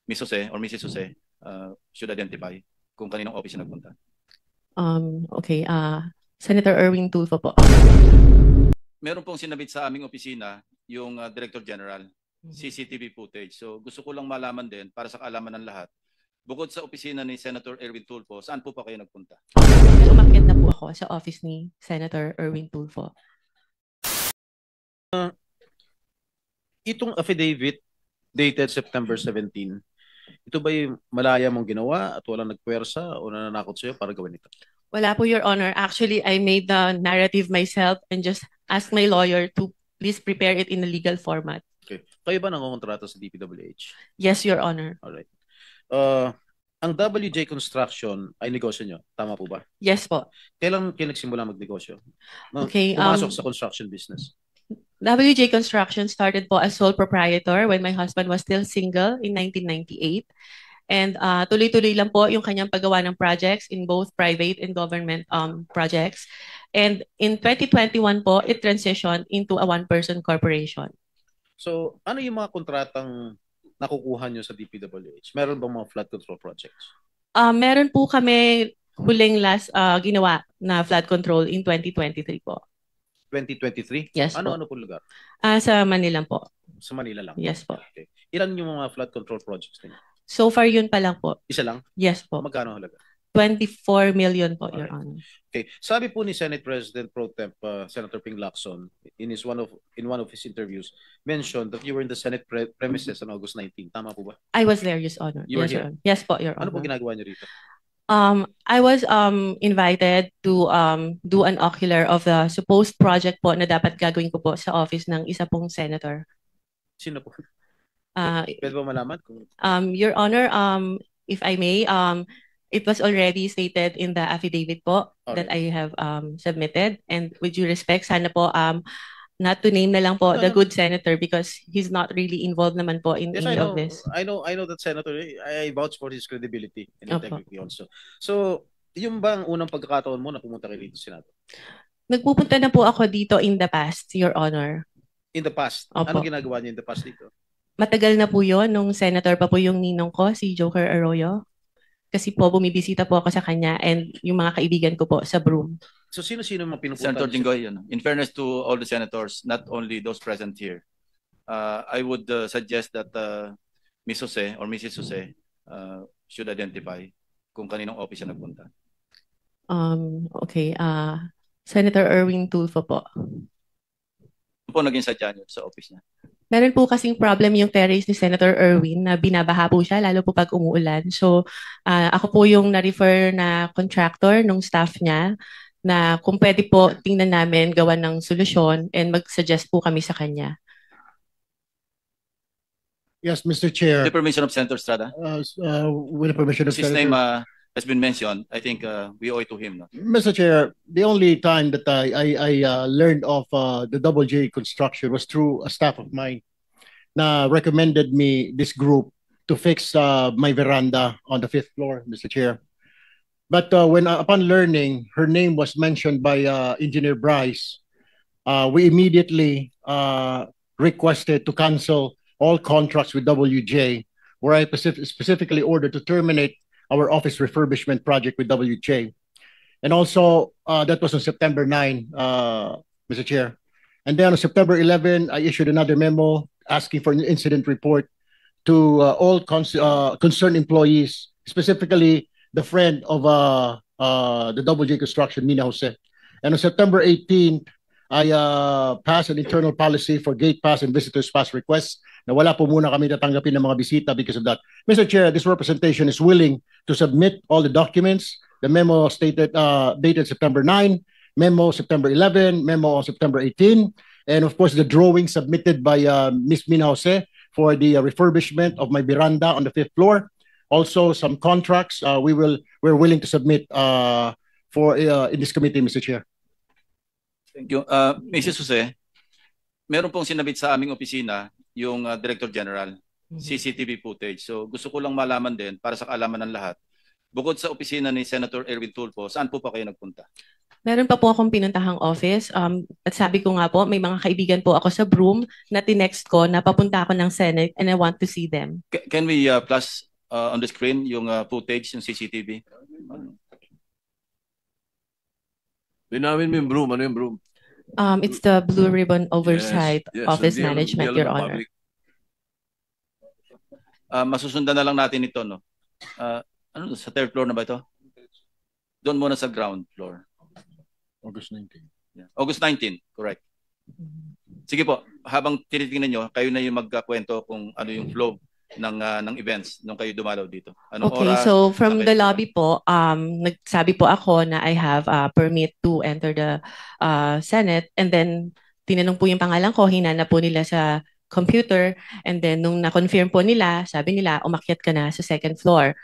Ms. Jose or Mrs. Jose should identify kung kaninong office siya nagpunta. Okay, Senator Erwin Tulfo po. Meron pong sinabit sa aming opisina yung Director General, CCTV footage. So gusto ko lang malaman din para sa kaalaman ng lahat. Bukod sa opisina ni Senator Erwin Tulfo, saan po pa kayo nagpunta? Umakyat na po ako sa office ni Senator Erwin Tulfo. Itong affidavit dated September 17, ito ba yung malaya mong ginawa at walang nagpwersa o nananakot sa'yo para gawin ito? Wala po, Your Honor. Actually, I made the narrative myself and just asked my lawyer to please prepare it in a legal format. Okay. Kayo ba nangongontrata sa DPWH? Yes, Your Honor. Alright. Ang WJ Construction ay negosyo nyo. Tama po ba? Yes po. Kailan kayo nagsimula magnegosyo? Okay, Pumasok sa construction business. WJ Construction started po as sole proprietor when my husband was still single in 1998. And tuloy-tuloy lang po yung kanyang paggawa ng projects in both private and government projects. And in 2021 po, it transitioned into a one-person corporation. So, ano yung mga kontratang nakukuha nyo sa DPWH? Meron bang mga flood control projects? Meron po kami huling last ginawa na flood control in 2023 po. 2023? Yes po. Ano po lugar? Sa Manila po. Sa Manila lang? Yes po. Okay. Ilan yung mga flood control projects ninyo? So far, yun pa lang po. Isa lang? Yes po. Magkano halaga? 24 million po, Your Okay. Honor. Okay. Sabi po ni Senate President Pro Temp Senator Ping Lacson in one of his interviews mentioned that you were in the Senate premises on August 19. Tama po ba? I was there, Your Honor. You were Yes, here? Your Honor. Yes po, Your Ano Honor. po ginagawa niyo rito? I was invited to do an ocular of the supposed project po na dapat gagawin ko po sa office ng isa pong senator. Sino po? Uh, Pwede ba malaman kung Your Honor, if I may, it was already stated in the affidavit po that I have submitted. And with due respect, sana po not to name na lang po the good senator because he's not really involved naman po in Yes, any I of know. this. I know that Senator. I vouch for his credibility and Opo. integrity also. So, yung bang unang pagkakataon mo na pumunta kayo dito sa Senado? Nagpupunta na po ako dito in the past, Your Honor. In the past? Opo. Ano ginagawa niyo in the past dito? Matagal na po yun, nung senator pa po yung ninong ko, si Joker Arroyo. Kasi po, bumibisita po ako sa kanya and yung mga kaibigan ko po sa Broome. So, sino-sino mga pinupunta? Senator Jinggoy, in fairness to all the senators, not only those present here, I would suggest that Ms. Jose or Mrs. Jose should identify kung kaninong office siya nagpunta. Okay, Senator Erwin Tulfo po. Ano po naging sadya niyo sa office niya? Meron po kasing problem yung terrace ni Senator Erwin na binabaha po siya lalo po pag umuulan. So ako po yung na-refer na contractor nung staff niya na kung pwede po tingnan namin gawa ng solusyon and mag-suggest po kami sa kanya. Yes, Mr. Chair. With the permission of Senator Estrada? With the permission of His Senator. name has been mentioned. I think we owe it to him. No? Mr. Chair, the only time that I learned of the Double J construction was through a staff of mine na recommended me this group to fix my veranda on the 5th floor, Mr. Chair. But when upon learning her name was mentioned by Engineer Bryce, we immediately requested to cancel all contracts with WJ, where I specifically ordered to terminate our office refurbishment project with WJ. And also, that was on September 9, Mr. Chair. And then on September 11, I issued another memo asking for an incident report to all concerned employees, specifically the friend of the WJ Construction, Mina Jose. And on September 18, I passed an internal policy for gate pass and visitors pass requests na wala po muna kami tatanggapin ng mga bisita because of that. Mr. Chair, this representation is willing to submit all the documents. The memo stated dated September 9, memo September 11, memo on September 18, and of course the drawing submitted by Ms. Mina Jose for the refurbishment of my veranda on the 5th floor. Also, some contracts we're willing to submit for in this committee, Mr. Chair. Thank you. Mrs. Jose, meron pong sinabit sa aming opisina yung Director General, CCTV footage. So gusto ko lang malaman din para sa kaalaman ng lahat. Bukod sa opisina ni Senator Erwin Tulfo, saan po pa kayo nagpunta? Meron pa po akong pinuntahang office. At sabi ko nga po, may mga kaibigan po ako sa Broome na tinext ko na papunta ako ng Senate and I want to see them. Can we flash on the screen yung footage, yung CCTV? Linawin mo yung broom. Ano yung broom? It's the Blue Ribbon Oversight Yes, Office hindi alam- Management, hindi alam Your ng Honor. public. Masusundan na lang natin ito, no? Ano, sa third floor na ba ito? Doon muna sa ground floor. August 19. Yeah. August 19, correct. Sige po, habang tinitingnan nyo, kayo na yung magkakwento kung ano yung flow ng events nung kayo dumalaw dito. Anong Okay, oras? so from Saan the kayo lobby po, nagsabi po ako na I have a permit to enter the Senate, and then tinanong po yung pangalan ko, hinanap po nila sa computer, and then nung na-confirm po nila, sabi nila, umakyat ka na sa second floor,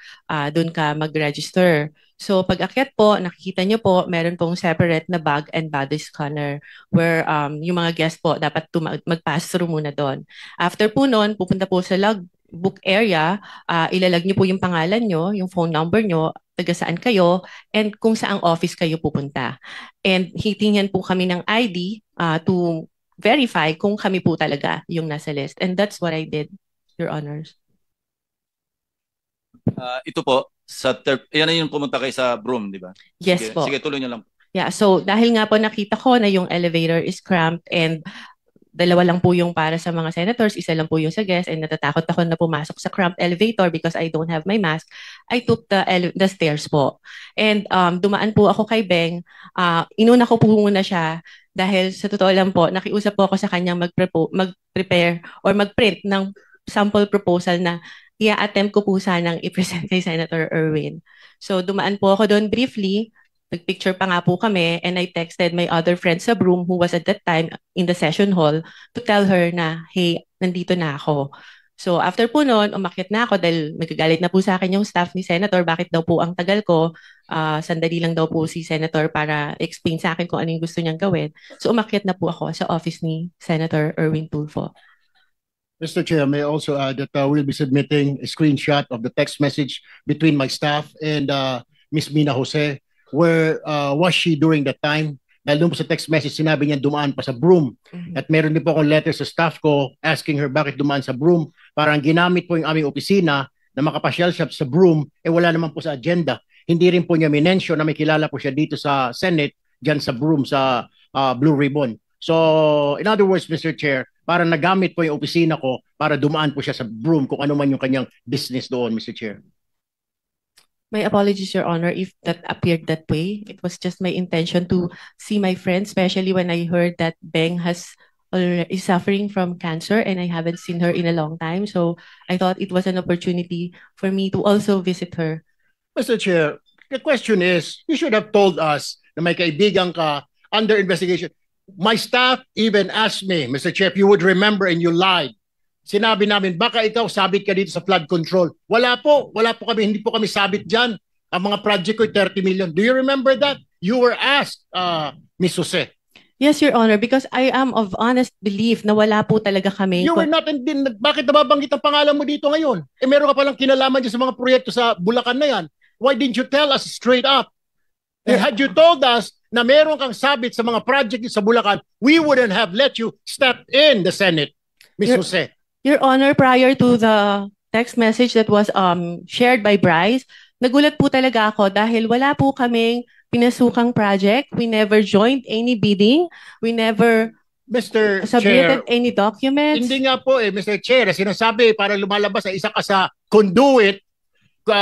doon ka mag-register. So pag akyat po, nakikita nyo po, meron pong separate na bag and body scanner where yung mga guest po dapat mag-pass through muna doon. After po noon, pupunta po sa logbook area, ilalag nyo po yung pangalan nyo, yung phone number nyo, taga saan kayo, and kung saang office kayo pupunta. And hitingnan po kami ng ID to verify kung kami po talaga yung nasa list. And that's what I did, Your Honors. Ito po, yan na yung pumunta kayo sa Broome, di ba? Yes Sige, po. sige, tuloy nyo lang. Yeah, so dahil nga po nakita ko na yung elevator is cramped and dalawa lang po yung para sa mga senators, isa lang po yung sa guests, and natatakot ako na pumasok sa cramped elevator because I don't have my mask, I took the stairs po. And dumaan po ako kay Beng, inuna ko po muna siya dahil sa totoo lang po, nakiusap po ako sa kanyang mag-prepare or mag-print ng sample proposal na i-attempt ko po sanang i-present kay Senator Erwin. So dumaan po ako doon briefly, nagpicture pa nga po kami, and I texted my other friend sa Broome who was at that time in the session hall to tell her na, hey, nandito na ako. So after po noon, umakyat na ako dahil magagalit na po sa akin yung staff ni Senator, bakit daw po ang tagal ko, sandali lang daw po si Senator para explain sa akin kung ano yung gusto niyang gawin. So umakyat na po ako sa office ni Senator Erwin Tulfo. Mr. Chair, may I also add that we'll be submitting a screenshot of the text message between my staff and Miss Mina Jose. Where was she during that time? Dahil doon po sa text message, sinabi niya dumaan pa sa Broome. At meron din po akong letter sa staff ko asking her bakit dumaan sa Broome. Parang ginamit po yung aming opisina na makapasyal siya sa Broome, wala naman po sa agenda. Hindi rin po niya minensyon na may kilala po siya dito sa Senate, dyan sa Broome, sa Blue Ribbon. So, in other words, Mr. Chair, para nagamit po yung opisina ko para dumaan po siya sa Broome kung ano man yung kanyang business doon, Mr. Chair. My apologies, Your Honor, if that appeared that way. It was just my intention to see my friend, especially when I heard that Beng is suffering from cancer and I haven't seen her in a long time. So I thought it was an opportunity for me to also visit her. Mr. Chair, the question is, you should have told us na may kaibigan ka under investigation. My staff even asked me, Mr. Chair, if you would remember and you lied. Sinabi namin, baka ikaw sabit ka dito sa flood control. Wala po kami, hindi po kami sabit dyan. Ang mga project ko, 30 million. Do you remember that? You were asked, Ms. Jose. Yes, Your Honor, because I am of honest belief na wala po talaga kami. You were not, bakit nababanggit ang pangalan mo dito ngayon? Meron ka palang kinalaman dyan sa mga proyekto sa Bulacan na yan. Why didn't you tell us straight up? Had you told us na meron kang sabit sa mga project sa Bulacan, we wouldn't have let you step in the Senate, Ms. Jose. Your Honor, prior to the text message that was shared by Bryce, nagulat po talaga ako dahil wala po kaming pinasukang project. We never joined any bidding. We never Mr. submitted Chair, any documents. hindi nga po Mr. Chair, sinasabi para lumalabas na isa ka sa conduit,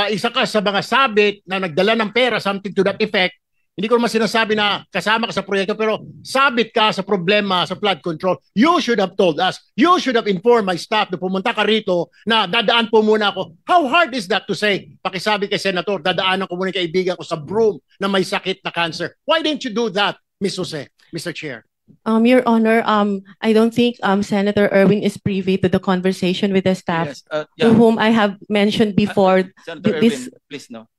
isa ka sa mga sabit na nagdala ng pera, something to that effect. Hindi ko naman sinasabi na kasama ka sa proyekto, pero sabit ka sa problema sa flood control. You should have told us. You should have informed my staff na pumunta ka rito na dadaan po muna ako. How hard is that to say? Pakisabi kay Senator, dadaanan ko muna yung kaibigan ko sa Broome na may sakit na cancer. Why didn't you do that, Ms. Jose, Mr. Chair? Your Honor, I don't think Senator Erwin is privy to the conversation with the staff Yes, to whom I have mentioned before. Senator this- Erwin, please no.